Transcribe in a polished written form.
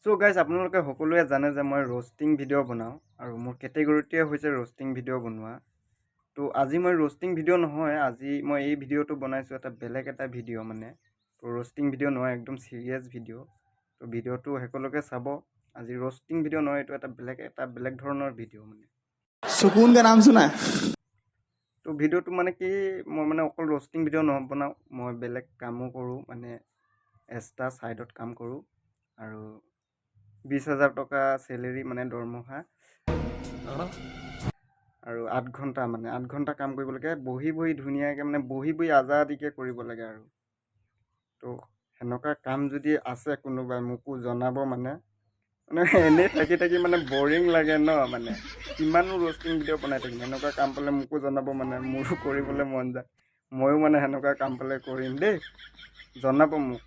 চ' guys আপোনালোকে সকলোৱে জানে যে মই ৰ'ষ্টিং ভিডিঅ' বনাওঁ আৰু মোৰ কেটেগৰীটোৱে হৈছে ৰ'ষ্টিং ভিডিঅ' বনোৱা। ত' আজি মই ৰ'ষ্টিং ভিডিঅ' নহয়, আজি মই এই ভিডিঅ'টো বনাইছোঁ এটা বেলেগ এটা ভিডিঅ' মানে। ত' ৰ'ষ্টিং ভিডিঅ' নহয়, একদম চিৰিয়াছ ভিডিঅ'। ত' ভিডিঅ'টো সকলোকে চাব। আজি ৰ'ষ্টিং ভিডিঅ' নহয়, এইটো এটা বেলেগ ধৰণৰ ভিডিঅ' মানে। सुकून का नाम सुना है? ত' ভিডিঅ'টো মানে কি, মই মানে অকল ৰ'ষ্টিং ভিডিঅ' নবনাওঁ, মই বেলেগ কামো কৰোঁ মানে এক্সট্ৰা ছাইডত কাম কৰোঁ আৰু 20,000 টকা চেলেৰি মানে দৰমহা আৰু 8 ঘণ্টা মানে 8 ঘণ্টা কাম কৰিব লাগে, বহি বহি ধুনীয়াকৈ মানে বহি বহি আজাদিকৈ কৰিব লাগে আৰু। ত' সেনেকুৱা কাম যদি আছে কোনোবাই মোকো জনাব মানে এনেই থাকি থাকি মানে বৰিং লাগে ন, মানে কিমানো ৰ'ষ্টিং ভিডিঅ' বনাই থাকিম। এনেকুৱা কাম পালে মোকো জনাব, মানে মোৰো কৰিবলৈ মন যায়। ময়ো মানে সেনেকুৱা কাম পালে কৰিম দেই, জনাব মোক।